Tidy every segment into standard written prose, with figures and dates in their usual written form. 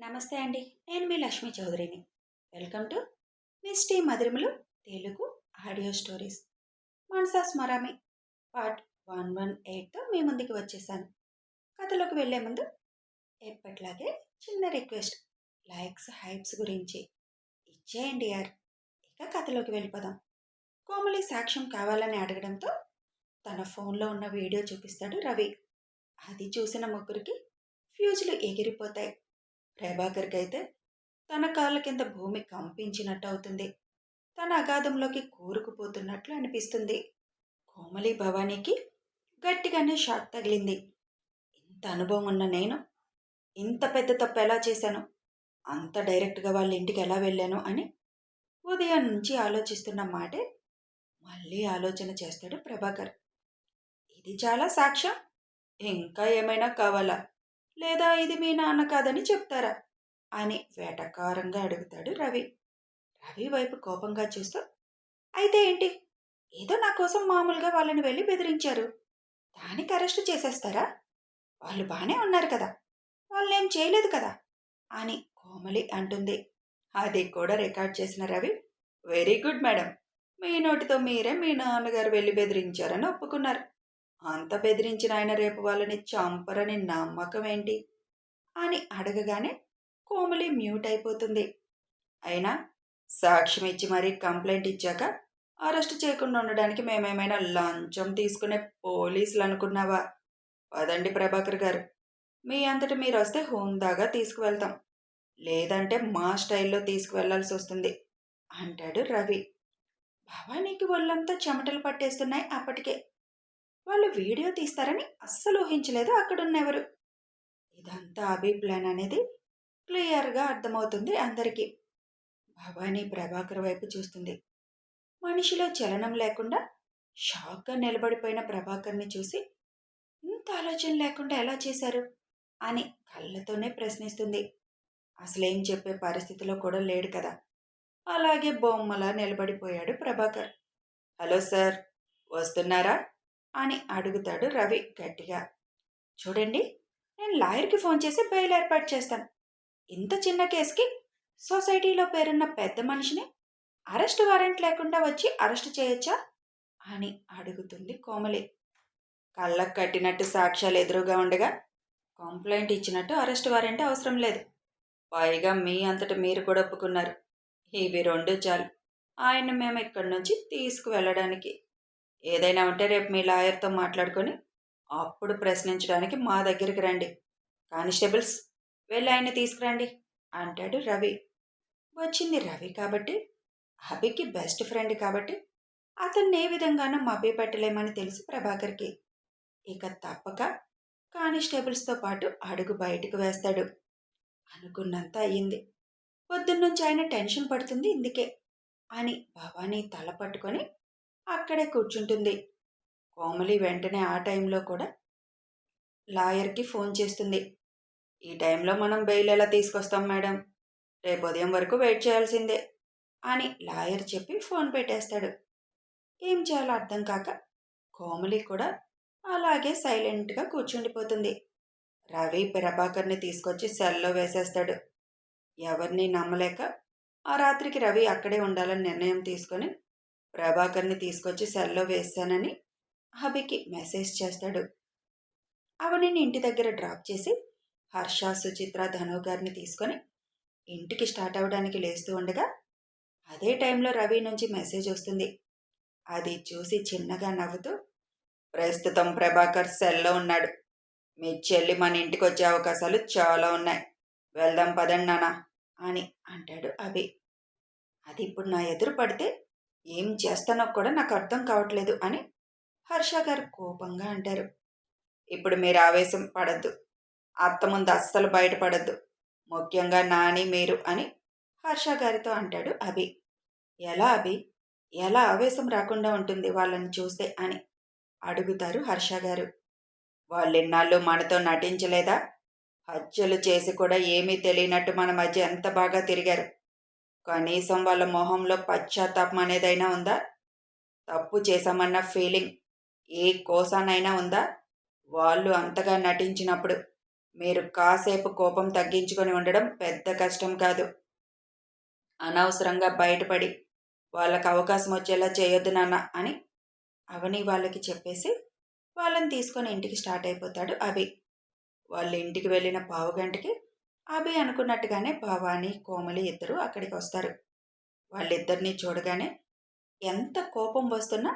నమస్తే అండి. నేను మీ లక్ష్మీ చౌదరిని. వెల్కమ్ టు మిస్టీ మధురిమలు Telugu audio stories. Manasa Smarami part 118తో మీ ముందుకు వచ్చేసాను. కథలోకి వెళ్లే ముందు ఎప్పట్లాగే చిన్న రిక్వెస్ట్, లైక్స్ హైప్స్ గురించి ఇచ్చేయండి యార్. ఇక కథలోకి వెళ్ళిపోదాం. కోమలి సాక్ష్యం కావాలని అడగడంతో తన ఫోన్లో ఉన్న వీడియో చూపిస్తాడు రవి. అది చూసిన ముగ్గురికి ఫ్యూజులు ఎగిరిపోతాయి. ప్రభాకర్కి అయితే తన కాళ్ళ కింద భూమి కంపించినట్టు అవుతుంది. తన అగాధంలోకి కూరుకుపోతున్నట్లు అనిపిస్తుంది. కోమలి భవానీకి గట్టిగానే షాక్ తగిలింది. ఇంత అనుభవం ఉన్న నేను ఇంత పెద్ద తప్పు ఎలా చేశాను, అంత డైరెక్ట్గా వాళ్ళ ఇంటికి ఎలా వెళ్ళాను అని ఉదయం నుంచి ఆలోచిస్తున్న మాటే మళ్ళీ ఆలోచన చేస్తాడు ప్రభాకర్. ఇది చాలా సాక్ష్యం, ఇంకా ఏమైనా కావాలా, లేదా ఇది మీ నాన్న కాదని చెప్తారా అని వేటకారంగా అడుగుతాడు రవి. రవి వైపు కోపంగా చూస్తూ, అయితే ఏంటి, ఏదో నా కోసం మామూలుగా వాళ్ళని వెళ్ళి బెదిరించారు, దానికి అరెస్ట్ చేసేస్తారా? వాళ్ళు బాగానే ఉన్నారు కదా, వాళ్ళేం చేయలేదు కదా అని కోమలి అంటుంది. అది కూడా రికార్డ్ చేసిన రవి, వెరీ గుడ్ మేడం, మీ నోటితో మీరే మీ నాన్నగారు వెళ్ళి బెదిరించారని ఒప్పుకున్నారు. అంత బెదిరించిన ఆయన రేపు వాళ్ళని చంపరని నమ్మకం ఏంటి అని అడగగానే కోమలి మ్యూట్ అయిపోతుంది. అయినా సాక్ష్యం ఇచ్చి మరీ కంప్లైంట్ ఇచ్చాక అరెస్ట్ చేయకుండా ఉండడానికి మేమేమైనా లంచం తీసుకునే పోలీసులు అనుకున్నావా? పదండి ప్రభాకర్ గారు, మీ అంతటి మీరు వస్తే హుందాగా తీసుకువెళ్తాం, లేదంటే మా స్టైల్లో తీసుకువెళ్లాల్సి వస్తుంది అంటాడు రవి. భవానీకి ఒళ్ళంతా చెమటలు పట్టేస్తున్నాయి. అప్పటికే వాళ్ళు వీడియో తీస్తారని అస్సలు ఊహించలేదు అక్కడున్నెవరు. ఇదంతా అభి ప్లాన్ అనేది క్లియర్గా అర్థమవుతుంది అందరికీ. భవానీ ప్రభాకర్ వైపు చూస్తుంది. మనిషిలో చలనం లేకుండా షాక్గా నిలబడిపోయిన ప్రభాకర్ని చూసి, ఇంత ఆలోచన లేకుండా ఎలా చేశారు అని కళ్ళతోనే ప్రశ్నిస్తుంది. అసలేం చెప్పే పరిస్థితిలో కూడా లేడు కదా. అలాగే బొమ్మలా నిలబడిపోయాడు ప్రభాకర్. హలో సార్, వస్తున్నారా అని అడుగుతాడు రవి గట్టిగా. చూడండి, నేను లాయర్కి ఫోన్ చేసి బెయిల్ ఏర్పాటు చేస్తాను. ఇంత చిన్న కేసుకి సొసైటీలో పేరున్న పెద్ద మనిషిని అరెస్ట్ వారెంట్ లేకుండా వచ్చి అరెస్ట్ చేయొచ్చా అని అడుగుతుంది కోమలి. కళ్ళకు కట్టినట్టు సాక్ష్యాలు ఎదురుగా ఉండగా కంప్లైంట్ ఇచ్చినట్టు అరెస్ట్ వారెంట్ అవసరం లేదు. పైగా మీ అంతటా మీరు కూడా ఒప్పుకున్నారు. ఇవి రెండు చాలు ఆయన్ని మేము ఇక్కడి నుంచి తీసుకువెళ్ళడానికి. ఏదైనా ఉంటే రేపు మీ లాయర్తో మాట్లాడుకొని అప్పుడు ప్రశ్నించడానికి మా దగ్గరికి రండి. కానిస్టేబుల్స్, వెళ్ళి ఆయన్ని తీసుకురండి అంటాడు రవి. వచ్చింది రవి కాబట్టి, అభికి బెస్ట్ ఫ్రెండ్ కాబట్టి అతన్ని ఏ విధంగానూ మభ్యపెట్టలేమని తెలుసు ప్రభాకర్కి. ఇక తప్పక కానిస్టేబుల్స్తో పాటు అడుగు బయటకు వేస్తాడు. అనుకున్నంత అయ్యింది. పొద్దున్నుంచి ఆయన టెన్షన్ పడుతుంది ఇందుకే అని భవానీ తల పట్టుకొని అక్కడే కూర్చుంటుంది. కోమలి వెంటనే ఆ టైంలో కూడా లాయర్కి ఫోన్ చేస్తుంది. ఈ టైంలో మనం బెయిల్ ఎలా తీసుకొస్తాం మేడం, రేపు ఉదయం వరకు వెయిట్ చేయాల్సిందే అని లాయర్ చెప్పి ఫోన్ పెట్టేస్తాడు. ఏం చేయాలో అర్థం కాక కోమలి కూడా అలాగే సైలెంట్గా కూర్చుండిపోతుంది. రవి ప్రభాకర్ని తీసుకొచ్చి సెల్లో వేసేస్తాడు. ఎవరిని నమ్మలేక ఆ రాత్రికి రవి అక్కడే ఉండాలని నిర్ణయం తీసుకొని ప్రభాకర్ని తీసుకొచ్చి సెల్లో వేశానని అభికి మెసేజ్ చేస్తాడు. అవనిని ఇంటి దగ్గర డ్రాప్ చేసి హర్ష, సుచిత్ర, ధను గారిని తీసుకొని ఇంటికి స్టార్ట్ అవ్వడానికి లేస్తూ ఉండగా అదే టైంలో రవి నుంచి మెసేజ్ వస్తుంది. అది చూసి చిన్నగా నవ్వుతూ, ప్రస్తుతం ప్రభాకర్ సెల్లో ఉన్నాడు, మీ చెల్లి మన ఇంటికి వచ్చే అవకాశాలు చాలా ఉన్నాయి, వెళ్దాం పదండి నానా అని అంటాడు అభి. అది ఇప్పుడు నా ఎదురు పడితే ఏం చేస్తానో కూడా నాకు అర్థం కావట్లేదు అని హర్ష గారు కోపంగా అంటారు. ఇప్పుడు మీరు ఆవేశం పడద్దు, అత్త ముందు అస్సలు బయటపడద్దు, ముఖ్యంగా నాని మీరు అని హర్ష గారితో అంటాడు అభి. ఎలా అభి, ఎలా ఆవేశం రాకుండా ఉంటుంది వాళ్ళని చూస్తే అని అడుగుతారు హర్ష గారు. వాళ్ళెన్నాళ్ళు మనతో నటించలేదా? హత్యలు చేసి కూడా ఏమీ తెలియనట్టు మన మధ్య ఎంత బాగా తిరిగారు. కనీసం వాళ్ళ మొహంలో పశ్చాత్తాపం అనేదైనా ఉందా? తప్పు చేశామన్న ఫీలింగ్ ఏ కోసానైనా ఉందా? వాళ్ళు అంతగా నటించినప్పుడు మీరు కాసేపు కోపం తగ్గించుకొని ఉండడం పెద్ద కష్టం కాదు. అనవసరంగా బయటపడి వాళ్ళకి అవకాశం వచ్చేలా చేయొద్దు నాన్న అని అవని వాళ్ళకి చెప్పేసి వాళ్ళని తీసుకొని ఇంటికి స్టార్ట్ అయిపోతాడు అభి. వాళ్ళ ఇంటికి వెళ్ళిన పావుగంటకి అభి అనుకున్నట్టుగానే భవాని కోమలి ఇద్దరు అక్కడికి వస్తారు. వాళ్ళిద్దరినీ చూడగానే ఎంత కోపం వస్తున్నా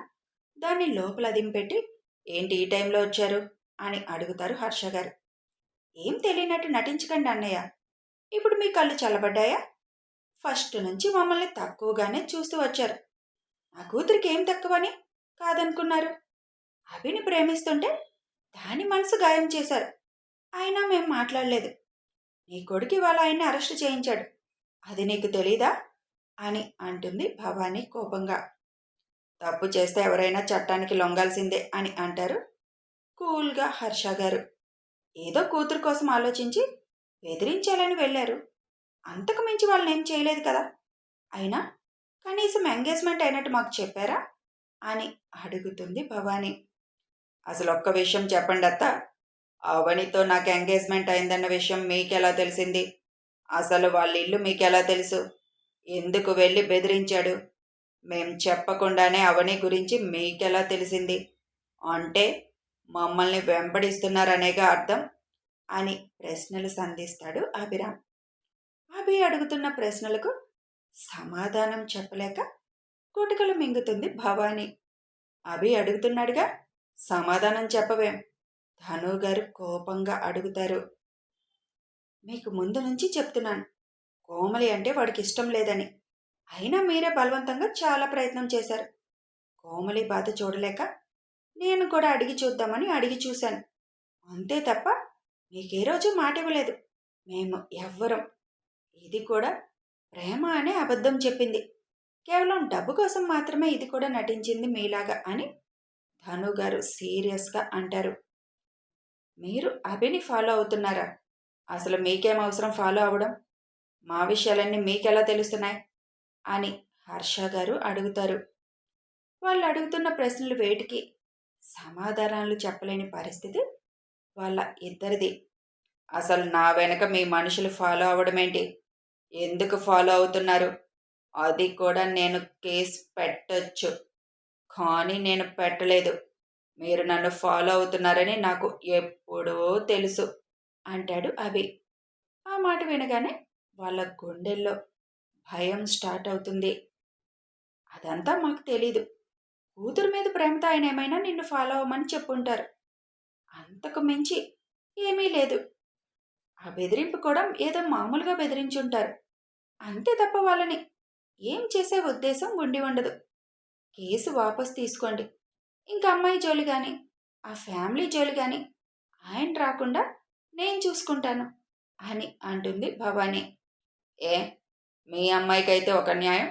దాన్ని లోపల దింపెట్టి ఏంటి ఈ టైంలో వచ్చారు అని అడుగుతారు హర్ష గారు. ఏం తెలియనట్టు నటించకండి అన్నయ్య. ఇప్పుడు మీ కళ్ళు చల్లబడ్డాయా? ఫస్ట్ నుంచి మమ్మల్ని తక్కువగానే చూస్తూ వచ్చారు. నా కూతురికి ఏం తక్కువని కాదనుకున్నారు? అభిని ప్రేమిస్తుంటే దాని మనసు గాయం చేశారు. అయినా మేం మాట్లాడలేదు. నీ కొడుకు ఇవాళ ఆయన్ని అరెస్ట్ చేయించాడు. అది నీకు తెలీదా అని అంటుంది భవానీ కోపంగా. తప్పు చేస్తే ఎవరైనా చట్టానికి లొంగాల్సిందే అని అంటారు కూల్గా హర్ష గారు. ఏదో కూతురు కోసం ఆలోచించి బెదిరించాలని వెళ్ళారు. అంతకు మించి వాళ్ళని ఏం చేయలేదు కదా. అయినా కనీసం ఎంగేజ్మెంట్ అయినట్టు మాకు చెప్పారా అని అడుగుతుంది భవానీ. అసలు ఒక్క విషయం చెప్పండి అత్త. అవనితో నాకు ఎంగేజ్మెంట్ అయిందన్న విషయం మీకెలా తెలిసింది? అసలు వాళ్ళ ఇల్లు మీకెలా తెలుసు? ఎందుకు వెళ్ళి బెదిరించాడు? మేం చెప్పకుండానే అవని గురించి మీకెలా తెలిసింది? అంటే మమ్మల్ని వెంబడిస్తున్నారనేగా అర్థం అని ప్రశ్నలు సంధిస్తాడు అభిరామ్. అభి అడుగుతున్న ప్రశ్నలకు సమాధానం చెప్పలేక గుటకలు మింగుతుంది భవానీ. అభి అడుగుతున్నాడుగా, సమాధానం చెప్పవేం? ధనుగారు కోపంగా అడుగుతారు. మీకు ముందు నుంచి చెప్తున్నాను, కోమలి అంటే వాడికి ఇష్టం లేదని. అయినా మీరే బలవంతంగా చాలా ప్రయత్నం చేశారు. కోమలి బాధ చూడలేక నేను కూడా అడిగి చూద్దామని అడిగి చూశాను. అంతే తప్ప మీకే రోజు మాట ఇవ్వలేదు. మేము ఎవ్వరం. ఇది కూడా ప్రేమ అనే అబద్ధం చెప్పింది. కేవలం డబ్బు కోసం మాత్రమే ఇది కూడా నటించింది మీలాగా అని ధనుగారు సీరియస్గా అంటారు. మీరు అభిని ఫాలో అవుతున్నారా? అసలు మీకేం అవసరం ఫాలో అవ్వడం? మా విషయాలన్నీ మీకెలా తెలుస్తున్నాయి అని హర్ష గారు అడుగుతారు. వాళ్ళు అడుగుతున్న ప్రశ్నలు వేటికి సమాధానాలు చెప్పలేని పరిస్థితి వాళ్ళ ఇద్దరిది. అసలు నా వెనక మీ మనుషులు ఫాలో అవ్వడమేంటి? ఎందుకు ఫాలో అవుతున్నారు? అది కూడా నేను కేసు పెట్టొచ్చు, కానీ నేను పెట్టలేదు. మీరు నన్ను ఫాలో అవుతున్నారని నాకు ఎప్పుడూ తెలుసు అంటాడు అభి. ఆ మాట వినగానే వాళ్ళ గుండెల్లో భయం స్టార్ట్ అవుతుంది. అదంతా మాకు తెలీదు. కూతురు మీద ప్రేమతో ఆయన ఏమైనా నిన్ను ఫాలో అవ్వమని చెప్పుంటారు. అంతకు మించి ఏమీ లేదు. ఆ బెదిరింపు కూడా ఏదో మామూలుగా బెదిరించుంటారు. అంతే తప్ప వాళ్ళని ఏం చేసే ఉద్దేశం ఉండి ఉండదు. కేసు వాపస్ తీసుకోండి. ఇంకా అమ్మాయి జోలి కానీ ఆ ఫ్యామిలీ జోలి కానీ ఆయన రాకుండా నేను చూసుకుంటాను అని అంటుంది భవానీ. ఏ, మీ అమ్మాయికైతే ఒక న్యాయం,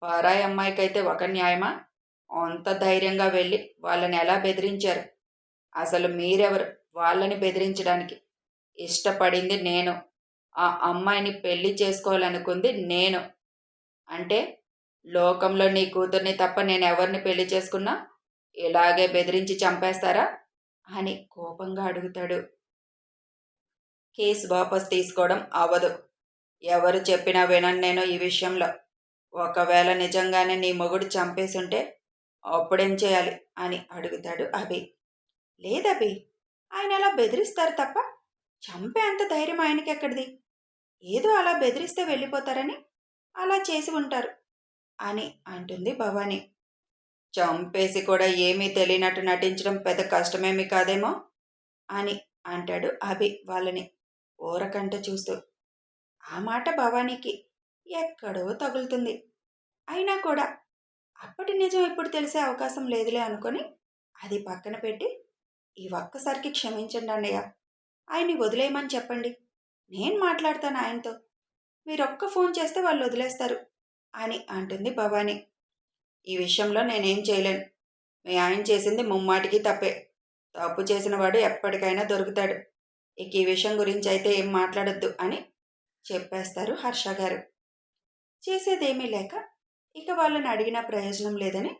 పారాయి అమ్మాయికైతే ఒక న్యాయమా? అంత ధైర్యంగా వెళ్ళి వాళ్ళని ఎలా బెదిరించారు? అసలు మీరెవరు వాళ్ళని బెదిరించడానికి? ఇష్టపడింది నేను, ఆ అమ్మాయిని పెళ్లి చేసుకోవాలనుకుంది నేను. అంటే లోకంలో నీ కూతుర్ని తప్ప నేను ఎవరిని పెళ్లి చేసుకున్నా ఇలాగే బెదిరించి చంపేస్తారా అని కోపంగా అడుగుతాడు. కేసు వాపస్ తీసుకోవడం అవ్వదు. ఎవరు చెప్పినా వినను నేను ఈ విషయంలో. ఒకవేళ నిజంగానే నీ మొగుడు చంపేసుంటే అప్పుడేం చేయాలి అని అడుగుతాడు అభి. లేదభి, ఆయన అలా బెదిరిస్తారు తప్ప చంపే అంత ధైర్యం ఆయనకి ఎక్కడిది? ఏదో అలా బెదిరిస్తే వెళ్ళిపోతారని అలా చేసి ఉంటారు అని అంటుంది భవానీ. చంపేసి కూడా ఏమీ తెలియనట్టు నటించడం పెద్ద కష్టమేమీ కాదేమో అని అంటాడు అభి వాళ్ళని ఊరకంట చూస్తూ. ఆ మాట భవానీకి ఎక్కడో తగులుతుంది. అయినా కూడా అప్పటి నిజం ఇప్పుడు తెలిసే అవకాశం లేదులే అనుకొని అది పక్కన పెట్టి, ఈ ఒక్కసారికి క్షమించండి అన్నయ్య, ఆయన్ని వదిలేయమని చెప్పండి. నేను మాట్లాడతాను ఆయనతో. మీరొక్క ఫోన్ చేస్తే వాళ్ళు వదిలేస్తారు అని అంటుంది భవానీ. ఈ విషయంలో నేనేం చేయలేను. మీ ఆయన చేసింది ముమ్మాటికి తప్పే. తప్పు చేసిన వాడు ఎప్పటికైనా దొరుకుతాడు. ఇక ఈ విషయం గురించి అయితే ఏం మాట్లాడొద్దు అని చెప్పేస్తారు హర్ష గారు. చేసేదేమీ లేక ఇక వాళ్ళని అడిగిన ప్రయోజనం లేదని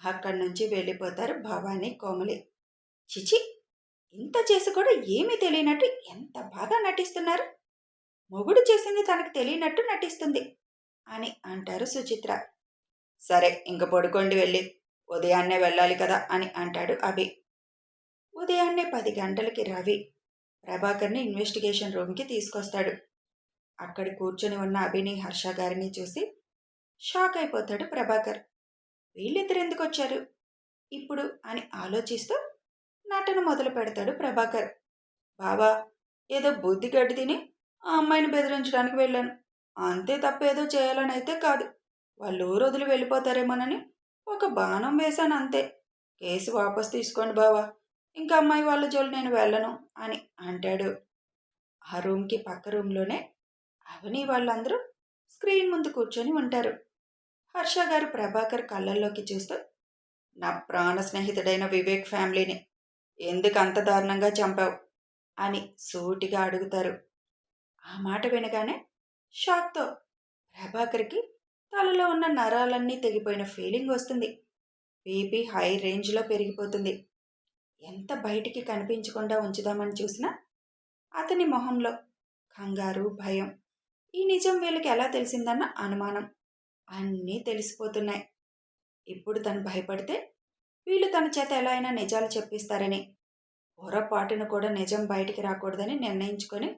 అక్కడి నుంచి వెళ్ళిపోతారు భవానీ కోమలి. చిచి, ఇంత చేసి కూడా ఏమీ తెలియనట్టు ఎంత బాగా నటిస్తున్నారు. మొగుడు చేసింది తనకు తెలియనట్టు నటిస్తుంది అని అంటారు సుచిత్ర. సరే ఇంక పడుకోండి వెళ్ళి, ఉదయాన్నే వెళ్ళాలి కదా అని అంటాడు అభి. ఉదయాన్నే 10 గంటలకి రవి ప్రభాకర్ని ఇన్వెస్టిగేషన్ రూమ్కి తీసుకొస్తాడు. అక్కడ కూర్చొని ఉన్న అభిని, హర్ష గారిని చూసి షాక్ అయిపోతాడు ప్రభాకర్. వీళ్ళిద్దరు ఎందుకు వచ్చారు ఇప్పుడు అని ఆలోచిస్తూ నటన మొదలు పెడతాడు ప్రభాకర్. బాబా, ఏదో బుద్ధి గడ్డి తిని ఆ అమ్మాయిని బెదిరించడానికి వెళ్ళాను, అంతే తప్పేదో చేయాలని అయితే కాదు. వాళ్ళు ఊరు వదిలి వెళ్ళిపోతారేమోనని ఒక బాణం వేశాను అంతే. కేసు వాపస్ తీసుకోండి బావా, ఇంకా అమ్మాయి వాళ్ళ జోలు నేను వెళ్ళను అని అంటాడు. ఆ రూమ్కి పక్క రూమ్లోనే అవని వాళ్ళందరూ స్క్రీన్ ముందు కూర్చొని ఉంటారు. హర్ష గారు ప్రభాకర్ కళ్ళల్లోకి చూస్తూ, నా ప్రాణ స్నేహితుడైన వివేక్ ఫ్యామిలీని ఎందుకు అంత దారుణంగా చంపావు అని సూటిగా అడుగుతారు. ఆ మాట వినగానే షాక్తో ప్రభాకర్కి తలలో ఉన్న నరాలన్నీ తెగిపోయిన ఫీలింగ్ వస్తుంది. బీపీ హై రేంజ్లో పెరిగిపోతుంది. ఎంత బయటికి కనిపించకుండా ఉంచుదామని చూసినా అతని మొహంలో కంగారు, భయం, ఈ నిజం వీళ్ళకి ఎలా తెలిసిందన్న అనుమానం అన్నీ తెలిసిపోతున్నాయి. ఇప్పుడు తను భయపడితే వీళ్ళు తన చేత ఎలా అయినా నిజాలు చెప్పిస్తారని, పొరపాటును కూడా నిజం బయటికి రాకూడదని నిర్ణయించుకొని,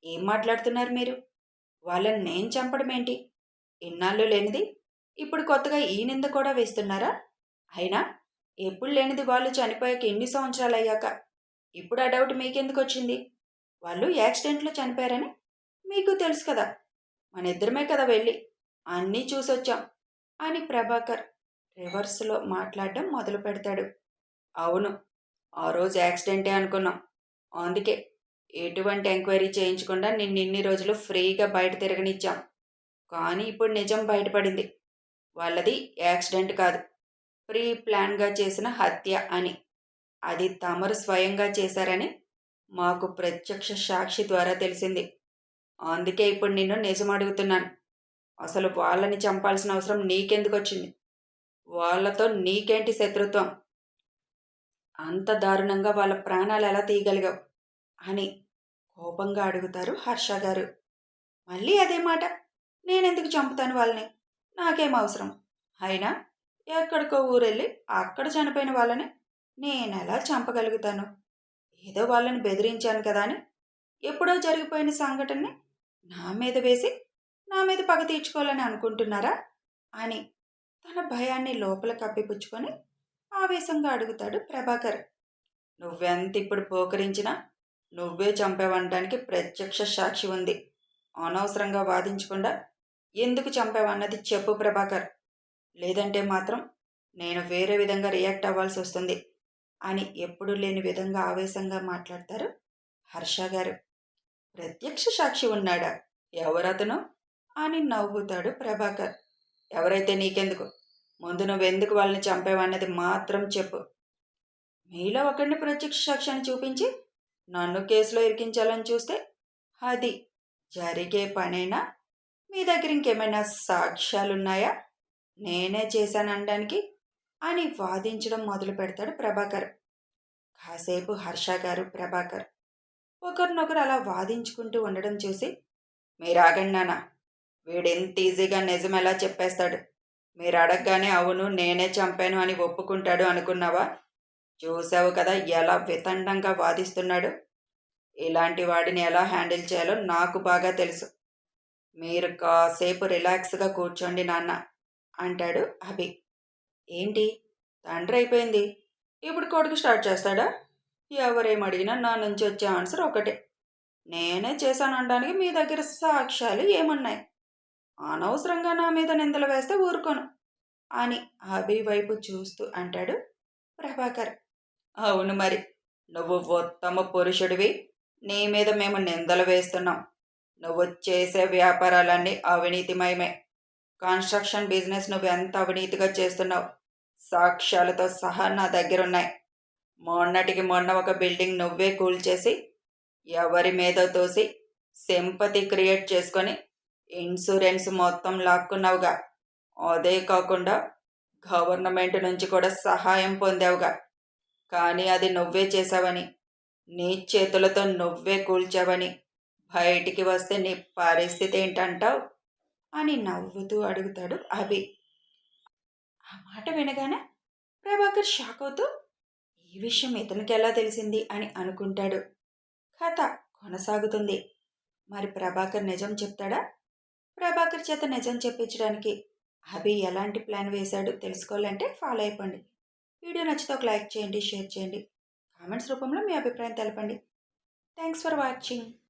ఏం మాట్లాడుతున్నారు మీరు? వాళ్ళని నేను చంపడం ఏంటి? ఇన్నాళ్ళు లేనిది ఇప్పుడు కొత్తగా ఈ నింద కూడా వేస్తున్నారా? అయినా ఎప్పుడు లేనిది వాళ్ళు చనిపోయాక ఎన్ని సంవత్సరాలు అయ్యాక ఇప్పుడు ఆ డౌట్ మీకెందుకు వచ్చింది? వాళ్ళు యాక్సిడెంట్లో చనిపోయారని మీకు తెలుసు కదా, మన ఇద్దరమే కదా వెళ్ళి అన్నీ చూసొచ్చాం అని ప్రభాకర్ రివర్స్లో మాట్లాడడం మొదలు పెడతాడు. అవును, ఆ రోజు యాక్సిడెంటే అనుకున్నాం. అందుకే ఎటువంటి ఎంక్వైరీ చేయించకుండా నిన్నిన్ని రోజులు ఫ్రీగా బయట తిరగనిచ్చాం. కానీ ఇప్పుడు నిజం బయటపడింది. వాళ్ళది యాక్సిడెంట్ కాదు, ప్రీ ప్లాన్గా చేసిన హత్య అని. అది తమరు స్వయంగా చేశారని మాకు ప్రత్యక్ష సాక్షి ద్వారా తెలిసింది. అందుకే ఇప్పుడు నిన్ను నిజం అడుగుతున్నాను. అసలు వాళ్ళని చంపాల్సిన అవసరం నీకెందుకు వచ్చింది? వాళ్ళతో నీకేంటి శత్రుత్వం? అంత దారుణంగా వాళ్ళ ప్రాణాలు ఎలా తీయగలిగావు అని కోపంగా అడుగుతారు హర్ష గారు. మళ్ళీ అదే మాట, నేనెందుకు చంపుతాను వాళ్ళని? నాకేం అవసరం? అయినా ఎక్కడికో ఊరెళ్ళి అక్కడ చనిపోయిన వాళ్ళని నేనెలా చంపగలుగుతాను? ఏదో వాళ్ళని బెదిరించాను కదా అని ఎప్పుడో జరిగిపోయిన సంఘటనని నా మీద వేసి నా మీద పగ తీర్చుకోవాలని అనుకుంటున్నారా అని తన భయాన్ని లోపల కప్పిపుచ్చుకొని ఆవేశంగా అడుగుతాడు ప్రభాకర్. నువ్వెంత ఇప్పుడు పోకరించినా నువ్వే చంపావనడానికి ప్రత్యక్ష సాక్షి ఉంది. అనవసరంగా వాదించకుండా ఎందుకు చంపావన్నది చెప్పు ప్రభాకర్, లేదంటే మాత్రం నేను వేరే విధంగా రియాక్ట్ అవ్వాల్సి వస్తుంది అని ఎప్పుడూ లేని విధంగా ఆవేశంగా మాట్లాడతారు హర్ష గారు. ప్రత్యక్ష సాక్షి ఉన్నాడా? ఎవరతను అని నవ్వుతాడు ప్రభాకర్. ఎవరైతే నీకెందుకు, ముందు నువ్వెందుకు వాళ్ళని చంపావన్నది మాత్రం చెప్పు. మీలో ఒకరిని ప్రత్యక్ష సాక్ష్యాన్ని చూపించి నన్ను కేసులో ఇరికించాలని చూస్తే అది జరిగే పనేనా? మీ దగ్గర ఇంకేమైనా సాక్ష్యాలున్నాయా నేనే చేశాననడానికి అని వాదించడం మొదలు పెడతాడు ప్రభాకర్. కాసేపు హర్ష గారు, ప్రభాకర్ ఒకరినొకరు అలా వాదించుకుంటూ ఉండడం చూసి, మీరు ఆగండి నాన్న, వీడెంత ఈజీగా నిజం ఎలా చెప్పేస్తాడు? మీరు అడగగానే అవును నేనే చంపాను అని ఒప్పుకుంటాడు అనుకున్నావా? చూసావు కదా ఎలా వితండంగా వాదిస్తున్నాడు. ఇలాంటి వాడిని ఎలా హ్యాండిల్ చేయాలో నాకు బాగా తెలుసు. మీరు కాసేపు రిలాక్స్గా కూర్చోండి నాన్న అంటాడు అభి. ఏంటి, తండ్రి అయిపోయింది, ఇప్పుడు కొడుకు స్టార్ట్ చేస్తాడా? ఎవరేమడిగినా నా నుంచి వచ్చే ఆన్సర్ ఒకటే, నేనే చేశాననడానికి మీ దగ్గర సాక్ష్యాలు ఏమున్నాయి? అనవసరంగా నా మీద నిందలు వేస్తే ఊరుకోను అని అభి వైపు చూస్తూ అంటాడు ప్రభాకర్. అవును మరి, నువ్వు ఉత్తమ పురుషుడివి, నీ మీద మేము నిందలు వేస్తున్నాం. నువ్వు చేసే వ్యాపారాలన్నీ అవినీతిమయమే. కన్స్ట్రక్షన్ బిజినెస్ నువ్వు ఎంత అవినీతిగా చేస్తున్నావు సాక్ష్యాలతో సహా నా దగ్గరున్నాయి. మొన్నటికి మొన్న ఒక బిల్డింగ్ నువ్వే కూల్చేసి ఎవరి మీద తోసి సింపతి క్రియేట్ చేసుకొని ఇన్సూరెన్స్ మొత్తం లాక్కున్నావుగా. అదే కాకుండా గవర్నమెంట్ నుంచి కూడా సహాయం పొందావుగా. కానీ అది నువ్వే చేశావని నీ చేతులతో నువ్వే కూల్చావని. బయటికి వస్తే నీ పరిస్థితి ఏంటంటావు అని నవ్వుతూ అడుగుతాడు అభి. ఆ మాట వినగానే ప్రభాకర్ షాక్ అవుతూ ఈ విషయం ఇతనికి ఎలా తెలిసింది అని అనుకుంటాడు. కథ కొనసాగుతుంది. మరి ప్రభాకర్ నిజం చెప్తాడా? ప్రభాకర్ చేత నిజం చెప్పించడానికి అభి ఎలాంటి ప్లాన్ వేశాడు తెలుసుకోవాలంటే ఫాలో అయిపోండి. వీడియో నచ్చితే ఒక లైక్ చేయండి, షేర్ చేయండి, కామెంట్స్ రూపంలో మీ అభిప్రాయం తెలపండి. Thanks for watching.